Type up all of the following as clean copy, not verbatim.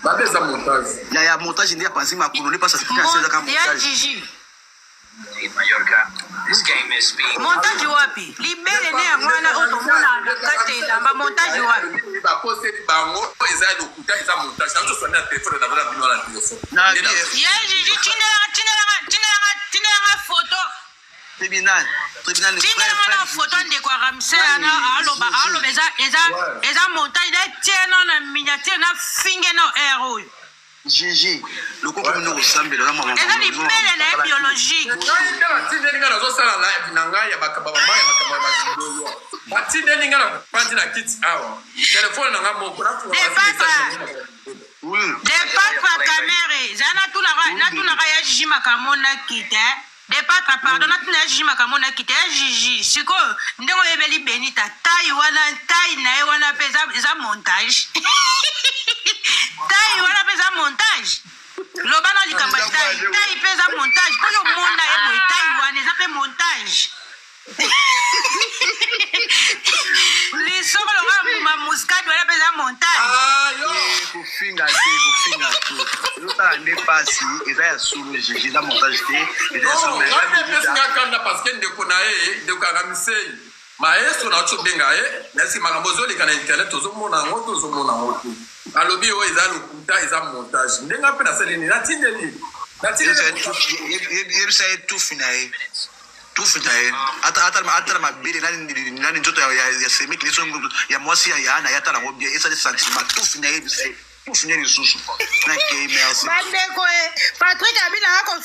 Babeza montage. Ya montage ndia panzi makulu pas ça se fait comme montage. Gigi. This game is being montage wapi? Libele ne ya mwana otomona katela ba montage wapi? Ba poster bango eza lokuta eza montage. Nto sona téléphone na bala bino la téléphone. Ya Gigi tinela photo. Tribunal Tinela photo ndeko Ramsey ana aloba eza montage da tiena na miniature na finge na hero. Gigi, le coup comme nous ressemble là maman. Eza libele na biologique. Ngai tindelinga na zo sala live na ngai ya bakaba mbaya makaba mazindolo. Batindelinga na pandi na kit awa. Téléphone na ngamo kuna fu. Oui. De papa caméra, zana tuna ya Gigi makamona kite. De papa pardon na tuna Gigi makamona kite Gigi. Siko ndeko yebeli Benita tai na e wana peza montage. Tai wana peza montage. Lobana likamba tai peza montage. Koyo mona e tai wana eza pe montage. Les sort ma muscade wana peza montage. Ah yo kufinga tu. Luta ne pasi eza ya sulu Gigi la montage te. Eza sulu. Ngai pesa ngakanda parce que ndeko na e ndeko Ramsey. Maestro na chobenga nasi makambozo lika na internet ozomona ngo. Alobi o eza lokuta eza montage. Ndenga pe na selini na tindeli. Yebisa tout finaye. Tout finaye. Ata mabele nani njoto ya semi kliso ya mwasi ya ana yata na ngobia esa des sentiments tout finaye bisa. Tout finaye lisusu. Na ke merci. Bandeko Patrick Abina ako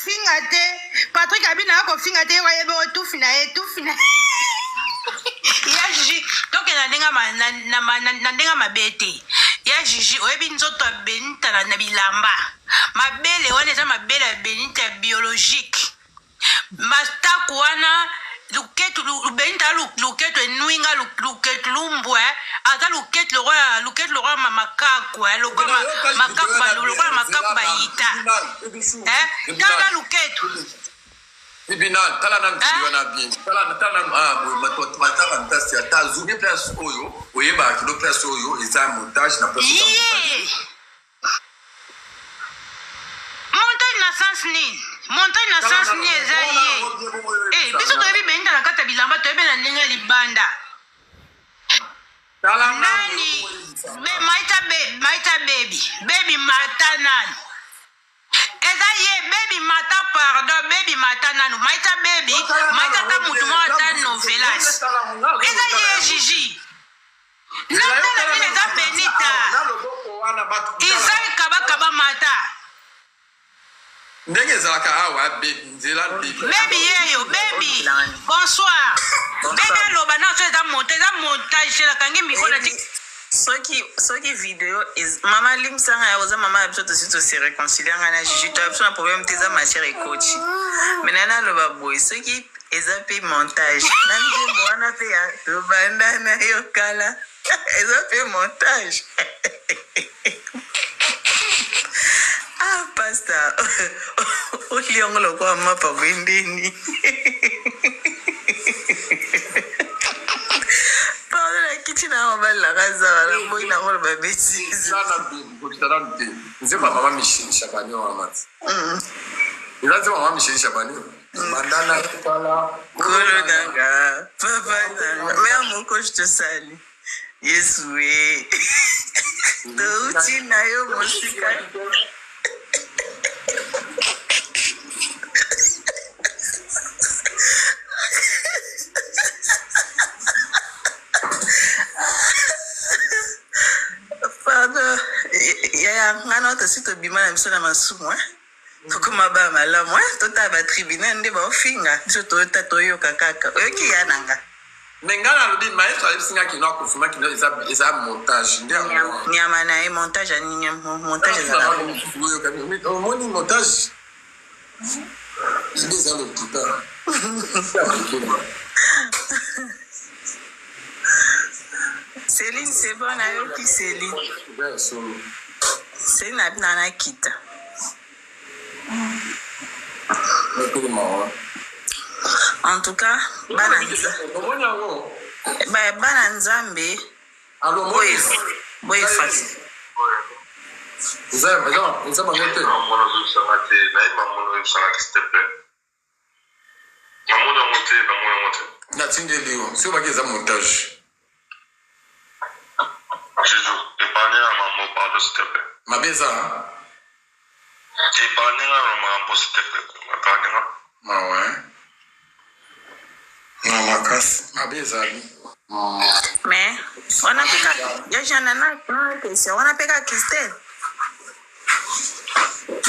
finga te wa yebe tout finaye. Ya Gigi donc na ndenga mabete ya Gigi oyebi nzoto ya Benita na bilamba mabele wana eza mabele ya Benita biologique mastaku wana luketu Benita luketu enuinga luketu lumbwe aza luketu lokwa makaku lokwa makaku bayita tala luketu Tribunal, tala na mtiliwa na bien. Tala mataka ntasi ya tazu. Ni place oyo, oyeba kilo place oyo, isa montage na place montage. Montage na sens ni. Montage na sens ni eza ye. Biso toyebi Benita na kata bilamba toyebi na ndenge libanda. Tala nani? Maita baby mata nani? Eza ye baby mata pardon baby mata nanu maita baby maita ta mutu mata novelas eza ye Gigi nata na vile eza Benita eza kaba mata ndenge ezalaka awa baby nzela baby yeyo baby bonsoir baby aloba na so eza montage la kangi mikona tik soki video is mama limsanga ya oza mama ya biso to se réconcilier ngana Gigi to biso na problème teza ma chère coach menana loba boy soki eza pe montage na nzembo wana pe ya lobanda na yo kala eza pe montage pastor oliongo kwa mapa bwendeni Kitina wabala kaza wala boy na ngolo babeti. Sana kutarante. Nzema mama Michelle Shabani wa mati. Nzema mama Michelle Shabani. Mandana kala. Kolo nanga. Papa nanga. Mea moko je te salue. Yesu we. Touti na yo musika. ngana to sito bima na biso na masumu foko maba malamu tota ba tribunal nde ba ofinga biso to toyo kaka oyoki ya nanga mengana lobin maestro alisinga kino akufuma kino eza montage ndio nyama na e montage ani montage za la moni montage c'est le putain Céline c'est bon ayo ki Céline c'est na nana kita en tout cas bana nzambe boy fati eza bango te mamona ozosanga te nayeba mamona oyosanga te s'il te plaît namona yango te natindeli yo soki obaki eza montage Juju épargne na mambo pardon s'il te plaît mabe eza épargne na mambo s'il te plaît épargne na awe na makasi mabe ezali mais wanapeka yajana na question wanapeka Christelle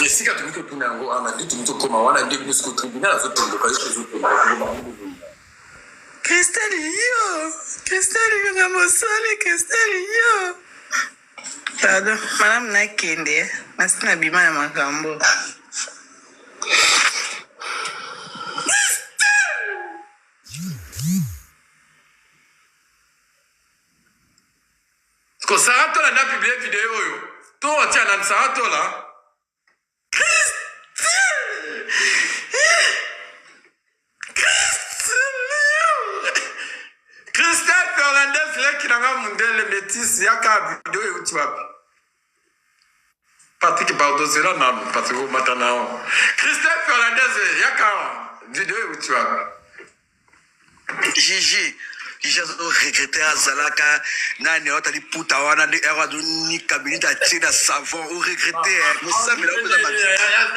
esika tomi totuna yango wana nde tomi tokoma wana nde biso tribunal azotondoka yo tozotondoka Christelle kanga mosali Christelle yo pardon madame nakende nasi na bima ya makambo ko Sarah Tola nda publie video oyo to otia na Sarah Tola Christelle Fernandez leki nanga mundele métis yaka video oyo uti wapi Patrick Bardozela na Patrick Matanao Christelle Fernandez yaka video oyo uti wapi Gigi regretter azalaka nani otali puta wana ndi ero aduni kabinete atina savon o regretter mosamela oza ma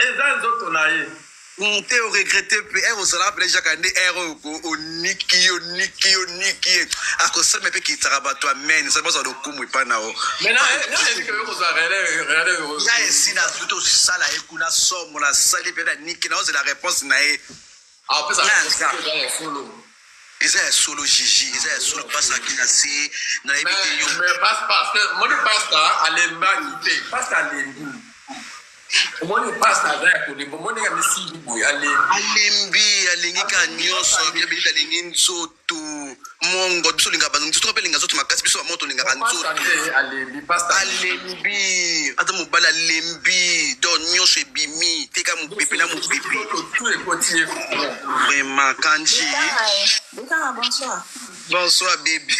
eza nzoto na ye te o regretter pe ero zala pe jaka ndi ero oniki akosema pe kitaka bato amen ça boza do kumu ipana o maintenant est-ce que yo za réel ya esina zuto sala ekuna somo na sali pe na niki na oza la réponse na e ah pesa solo Is a solo Gigi, is a solo pass aqui na C, na MTU. Mais parce que mon pasteur alemba nité, pasteur alembi. Mon pasteur avec le mon ngi misi bibo alembi alingika nyonso bien bilita lingin soto mongo biso linga bantu to pelinga zoto makasi biso moto linga bantu alembi pasteur alembi ata mobala alembi do nyonso ebimi teka mopepe na mopepe tout est continué vraiment kanji bonsoir bonsoir baby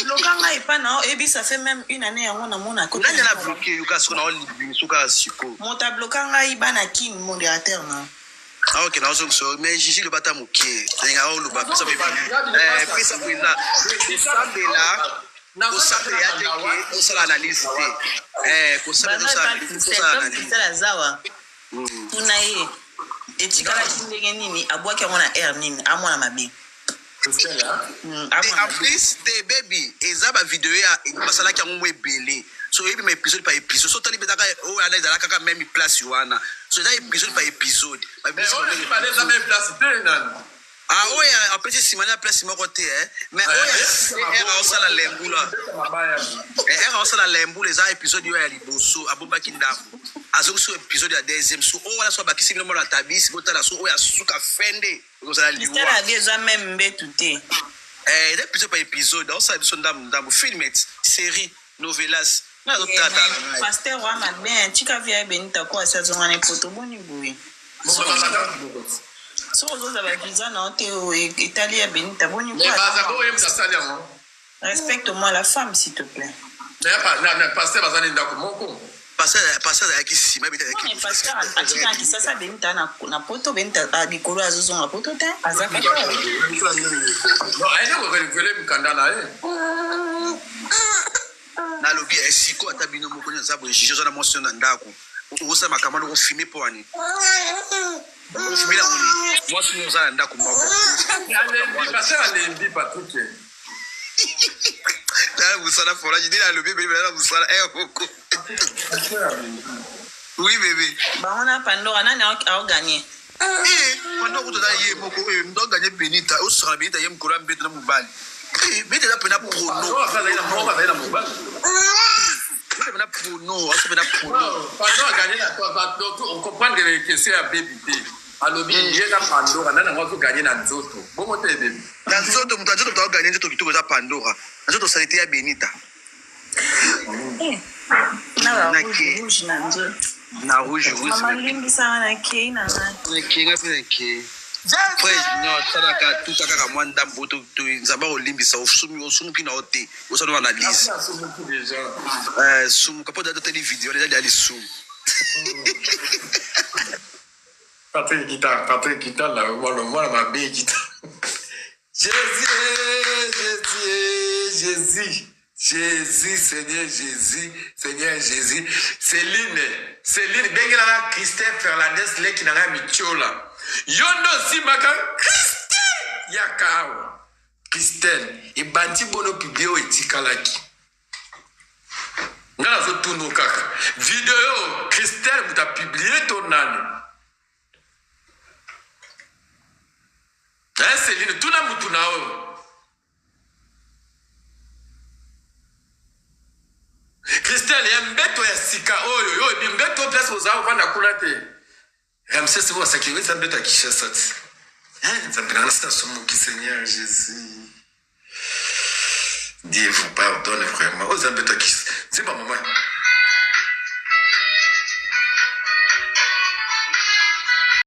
blokanga ipana ebi ça fait même une année yango na mona ko nani na bloqué yuka siko na olibi suka siko mota blokanga ibana kin modérateur na ah ok na ozo so mais Gigi le bata moké nga o lo ba pesa be pesa kuiza isabela ko sabe ya teke ko sala analyse ko sabe ko sala analyse la zawa tuna ye etikala kindenge nini abwaki yango na air nini amona mabe en plus te baby ezaba video ya basalaki yango mo ebele so ebi ma épisode par épisode so tani betaka o ala ezala kaka même place wana so eza épisode par épisode mais on pas les même place te nani ah oya apesi simani ya place moko te mais oya era osala lembula era osala lembula eza épisode yo ya liboso abobaki ndako azongi so épisode ya deuxième so o wala so bakisi bino mona tabisi botala so oya suka fende kozala liwa stela déjà même mbetu te épisode par épisode osala biso ndambo filmet série novelas na tata la pasteur wana bien tika via benita ko asazonga ne poto boni boye so ozoza ba visa na te o Italie benita boni mais baza ko yem sasali yango respecte-moi la femme s'il te plaît mais pas pasteur bazali ndako moko passer ya kisima bita ya ki pasteur atika kisasa benita na poto benita bikolo azozonga poto te azaka non aina ko vele mkanda na ye na lobi esiko ata bino moko nza bo Gigi zona mention na ndako usa makamano ko filmer po ani ko filmer la oni moi sino za ndako moko ale passer ale Patrick na busana fora je dira lobi bébé na busana koko oui bébé ba on a Pandora nani a gagné Pandora ko to ye moko ndo gagner Benita o sera Benita yem ko rambe na mobali Benita na pena prono Pandora gagné na toi on comprend les questions à baby alobi yeka Pandora nana ngoko gagné na nzoto bongo te baby na nzoto mutu nzoto to gagné nzoto kitoko za Pandora nzoto salite ya Benita na rouge na rouge mama limbi sana na ke na ke nga pe ke non salaka tuta kaka mwa ndambo nzamba olimbisa osumuki na ote osano analyse sumu kapo data tele video déjà ali sumu Patrick guitare là moi ma belle guitare. Jésus, Seigneur Jésus. Céline, Bengala Christelle Fernandez, Leki Nanga Michola. Yondo Simaka, Christelle Yakao. Christelle, et Banti Bono Pibio et Tikalaki. Ngala Zotuno Kaka. Vidéo, Christelle, vous avez publié ton année. Hein, Céline, tout le monde a Christelle, ya mbeto ya sika oyo bi mbeto place ozawa kwanda kula te. Ramsès wa sakiri za mbeto akishasa ti. Nzambira nsta somo ki Seigneur Jésus. Dieu vous pardonne vraiment. Aux mbeto akishasa. C'est pas maman.